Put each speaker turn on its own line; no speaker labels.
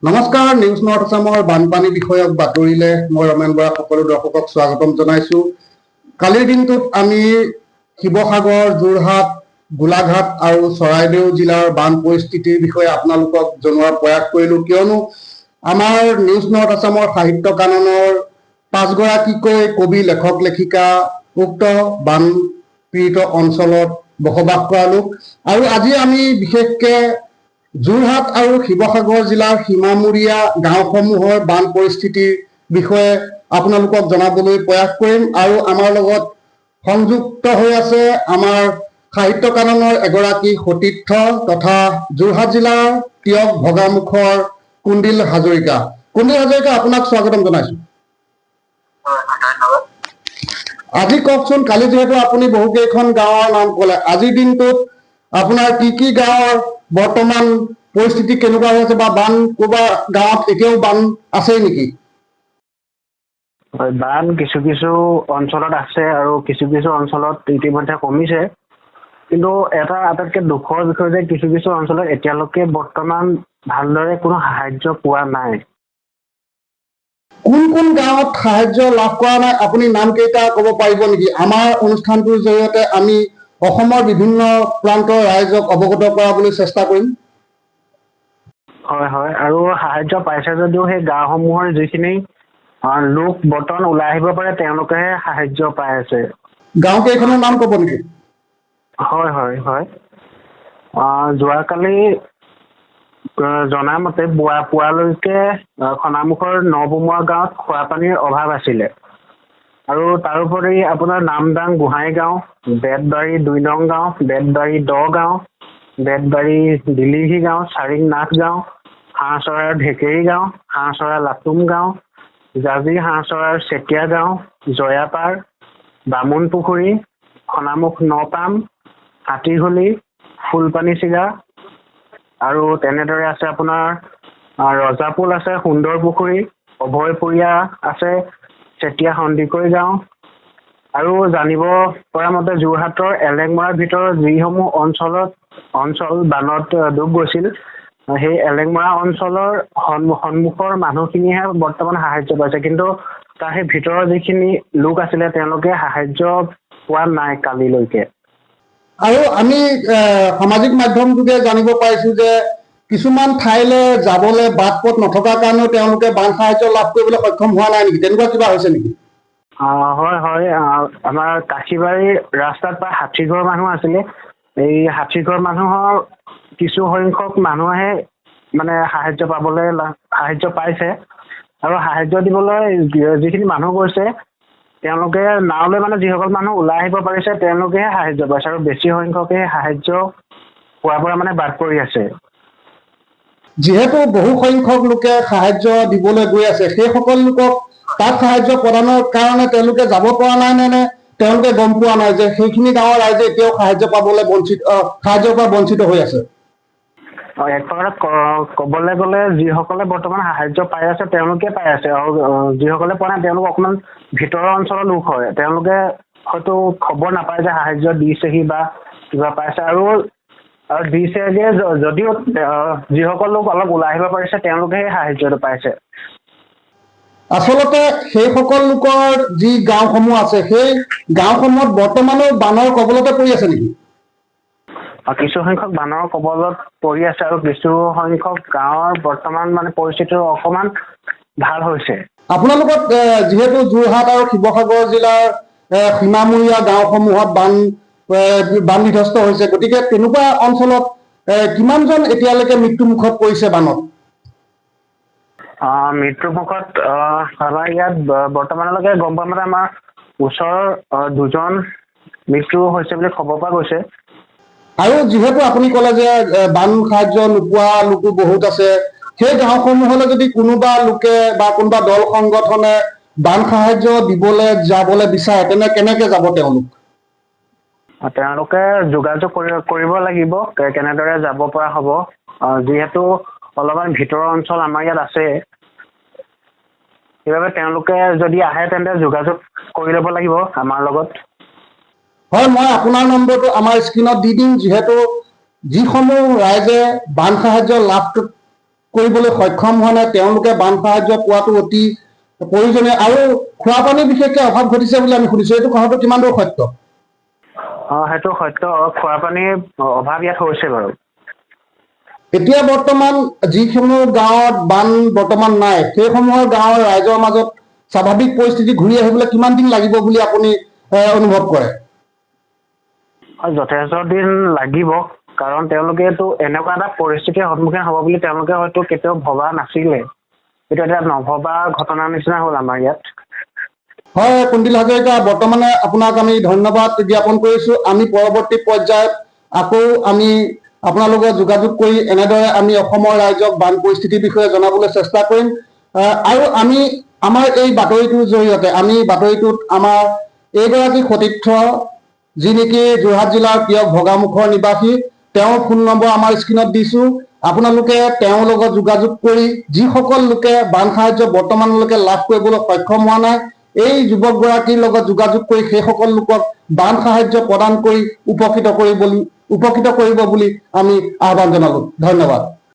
নমস্কাৰ, news north আছামৰ বানপানী বিষয়ক বাতৰিলে মই ৰমেন বৰা সকলো দৰ্শকক স্বাগতম জনাইছো। কালিৰ দিনটোত আমি শিৱসাগৰ, যোৰহাট, গোলাঘাট আৰু চৰাইদেউ জিলাৰ বান পৰিস্থিতিৰ বিষয়ে আপোনালোকক জনোৱাৰ প্ৰয়াস কৰিলো, কিয়নো আমাৰ নিউজ নৰ্থ আছামৰ সাহিত্য কাননৰ 5গৰাকীকৈ কবি, লেখক, লেখিকা উক্ত বানপীড়িত অঞ্চলত বসবাস কৰা লোক। আৰু আজি আমি বিশেষকে যোৰহাট আৰু শিৱসাগৰ জিলাৰ সীমামূৰীয়া গাঁওসমূহৰ বান পৰিস্থিতিৰ বিষয়ে আপোনালোকক জনাবলৈ প্ৰয়াস কৰিম। আৰু আমাৰ লগত সংযুক্ত হৈ আছে আমাৰ সাহিত্য কাননৰ এগৰাকী সতীৰ্থ তথা যোৰহাট জিলাৰ তিয়ক ভগামুখৰ কুণ্ডিল হাজৰিকা। কুণ্ডিল হাজৰিকা, আপোনাক স্বাগতম জনাইছো। আজি কওকচোন, কালি যিহেতু আপুনি বহুকেইখন গাঁৱৰ নাম ক'লে, আজিৰ দিনটোত আপোনাৰ কি গাঁৱৰ বৰ্তমান পৰিস্থিতি কেনেকুৱা হৈ আছে, বা বান ক'ৰবাৰ গাঁৱত এতিয়াও বান আছে নেকি?
বান কিছু কিছু অঞ্চলত আছে আৰু কিছু কিছু অঞ্চলত ইতিমধ্যে কমিছে, কিন্তু এটা আটাইতকৈ দুখৰ বিষয় যে কিছু কিছু অঞ্চলত এতিয়ালৈকে বৰ্তমান ভালদৰে কোনো সাহায্য পোৱা নাই।
কোন কোন গাঁৱত সাহায্য লাভ কৰা নাই, আপুনি নামকেইটা ক'ব পাৰিব নেকি? আমাৰ অনুষ্ঠানটোৰ জৰিয়তে আমি অসমৰ বিভিন্ন প্ৰান্তৰ ৰাইজক অৱগত কৰাবলৈ চেষ্টা কৰিম।
হয় হয়, আৰু সাহায্য পাইছে যদিও সেই গাঁওসমূহৰ যিখিনি লোক বৰ্তমান ওলাই আহিব পাৰে তেওঁলোকেহে সাহায্য পাই আছে।
গাঁও কেইখনৰ নাম ক'ব নেকি?
হয় হয় হয়, যোৱাকালি জনামতে পুৱালৈকে খনামুখৰ নবমুৱা গাঁৱত খোৱাপানীৰ অভাৱ আছিলে। আৰু তাৰোপৰি আপোনাৰ নামদাং গোহাঁই গাঁও, বেতবাৰী 2 নং গাঁও, বেতবাৰী 10 গাঁও, বেতবাৰী দিলিঘি গাঁও, চাৰিং নাথ গাঁও, হাঁহচৰাৰ ঢেকেৰী গাঁও, হাঁহচৰাৰ লাটুম গাঁও, জাজি হাঁহচৰাৰ চেতিয়া গাঁও, জয়াপাৰ, বামুণ পুখুৰী, খনামুখ নপাম, হাতীঘলি, ফুলপানী চিগা, আৰু তেনেদৰে আছে আপোনাৰ ৰজাপুল আছে, সুন্দৰ পুখুৰী, অভয়পুৰীয়া আছে, চেতিয়া সন্দিকৈ গাঁও। আৰু জানিব পৰা মতে যোৰহাটৰ এলেংমৰাৰ ভিতৰত যিসমূহ অঞ্চল বানত ডুব গৈছিল, সেই এলেংমৰা অঞ্চলৰ সন্মুখৰ মানুহখিনিহে বৰ্তমান সাহায্য পাইছে, কিন্তু তাৰ সেই ভিতৰৰ যিখিনি লোক আছিলে তেওঁলোকে সাহায্য পোৱা নাই কালিলৈকে।
আৰু আমি সামাজিক মাধ্যম যোগে জানিব পাৰিছো যে কিছুমান ঠাইলৈ যাবলৈ বাট পথ নথকাৰ কাৰণেও তেওঁলোকে বান সাহায্য লাভ কৰিবলৈ সক্ষম হোৱা নাই নেকি? তেনেকুৱা কিবা হৈছে নেকি?
হয় হয়, আমাৰ কাশীবাৰীৰ ৰাস্তাত প্ৰায় 60 ঘৰ মানুহ আছিলে। এই 60 ঘৰ মানুহৰ কিছু সংখ্যক মানুহে মানে সাহায্য পাইছে, আৰু সাহায্য দিবলৈ যিখিনি মানুহ গৈছে তেওঁলোকে নাওলৈ মানে যিসকল মানুহ ওলাই আহিব পাৰিছে তেওঁলোকেহে সাহায্য পাইছে, আৰু বেছি সংখ্যকে সাহায্য পোৱাৰ পৰা মানে বাদ পৰি আছে।
যিহেতু বহু সংখ্যক লোকে সাহায্য দিবলৈ গৈ আছে, সেইসকল লোকক তাত সাহায্য প্ৰদানৰ কাৰণে তেওঁলোকে যাব পৰা নাই নে তেওঁলোকে গম পোৱা নাই যে সেইখিনি গাঁৱৰ ৰাইজে এতিয়াও সাহায্যৰ পৰা বঞ্চিত হৈ আছে?
এক প্ৰকাৰত ক'বলৈ গ'লে যিসকলে বৰ্তমান সাহায্য পাই আছে তেওঁলোকে পাই আছে, আৰু যিসকলে পোৱা নাই তেওঁলোক অকণমান ভিতৰৰ অঞ্চলৰ লোক হয়, তেওঁলোকে হয়তো খবৰ নাপায় যে সাহায্য দিছেহি বা কিবা পাইছে, আৰু দিছেগে যদিও যিসকল লোক অলপ ওলাই আহিব পাৰিছে তেওঁলোকেহে সাহায্যটো পাইছে।
আচলতে সেইসকল লোকৰ যি গাঁওসমূহ আছে সেই গাঁওসমূহত বৰ্তমানো বানৰ কবলতে পৰি আছে নেকি?
কিছু সংখ্যক বানৰ কবলত পৰি আছে, আৰু কিছু সংখ্যক গাঁৱৰ বৰ্তমান মানে পৰিস্থিতি অকমান ভাল হৈছে।
আপোনালোকৰ যিহেতু যোৰহাট আৰু শিৱসাগৰ জিলাৰ সীমামূৰীয়া গাঁওসমূহত বান বিধ্বস্ত হৈছে, গতিকে তেনেকুৱা অঞ্চলত কিমানজন এতিয়ালৈকে মৃত্যুমুখত পৰিছে বানত?
মৃত্যুমুখত আমাৰ ইয়াত বৰ্তমানলৈকে গম পোৱা মতে আমাৰ ওচৰৰ 2জন মৃত্যু হৈছে বুলি খবৰ পোৱা গৈছে।
আৰু যিহেতু আপুনি ক'লে যে বান সাহায্য নোপোৱা লোকো বহুত আছে, সেই গাঁওসমূহলৈ যদি কোনোবা লোকে বা কোনোবা দল সংগঠনে বান সাহায্য যাবলৈ বিচাৰে তেনে কেনেকে যাব তেওঁলোক?
তেওঁলোকে যোগাযোগ কৰিব লাগিব কেনেদৰে যাব পৰা হ'ব, যিহেতু অলপমান ভিতৰৰ অঞ্চল আমাৰ ইয়াত আছে, সেইবাবে তেওঁলোকে যদি আহে তেন্তে যোগাযোগ কৰি ল'ব লাগিব আমাৰ লগত।
হয়, মই আপোনাৰ নম্বৰটো আমাৰ স্ক্ৰীনত দি দিম, যিহেতু যিসমূহ ৰাইজে বান সাহায্য লাভ কৰিবলৈ সক্ষম হোৱা নাই, তেওঁলোকে বান সাহায্য পোৱাটো অতি প্ৰয়োজনীয়। আৰু খোৱা পানীৰ বিশেষকৈ অভাৱ ঘটিছে বুলি আমি শুনিছো, এইটো কথাটো কিমান দূৰ সত্য?
সেইটো সত্য, খোৱা পানীৰ অভাৱ ইয়াত হৈছে বাৰু।
এতিয়া বৰ্তমান যিসমূহ গাঁৱত বান বৰ্তমান নাই, সেইসমূহৰ গাঁৱৰ ৰাইজৰ মাজত স্বাভাৱিক পৰিস্থিতি ঘূৰি আহিবলৈ কিমান দিন লাগিব বুলি আপুনি অনুভৱ কৰে?
যথেষ্ট দিন লাগিব, কাৰণ তেওঁলোকেতো এনেকুৱা এটা পৰিস্থিতিৰ সন্মুখীন হ'ব বুলি তেওঁলোকে হয়তো কেতিয়াও ভবা নাছিলে। এইটো এটা নভবা ঘটনাৰ নিচিনা হ'ল আমাৰ ইয়াত।
হয় কুণ্টিল হাজৰিকা, বৰ্তমানে আপোনাক আমি ধন্যবাদ জ্ঞাপন কৰিছো। আমি পৰৱৰ্তী পৰ্যায়ত আকৌ আমি আপোনালোকক যোগাযোগ কৰি এনেদৰে আমি অসমৰ ৰাইজক বান পৰিস্থিতিৰ বিষয়ে জনাবলৈ চেষ্টা কৰিম। আৰু আমি আমাৰ এই বাতৰিটোৰ জৰিয়তে আমি বাতৰিটোত আমাৰ এইগৰাকী সতীৰ্থ, যি নেকি যোৰহাট জিলাৰ প্ৰিয় ভগামুখৰ নিবাসী, তেওঁৰ ফোন নম্বৰ আমাৰ স্ক্ৰীণত দিছো। আপোনালোকে তেওঁৰ লগত যোগাযোগ কৰি যিসকল লোকে বান সাহায্য বৰ্তমানলৈকে লাভ কৰিবলৈ সক্ষম হোৱা নাই, এই যুৱকগৰাকীৰ লগত যোগাযোগ কৰি সেইসকল লোকক বান সাহায্য প্ৰদান কৰি উপকৃত কৰিব বুলি আমি আহ্বান জনালো। ধন্যবাদ।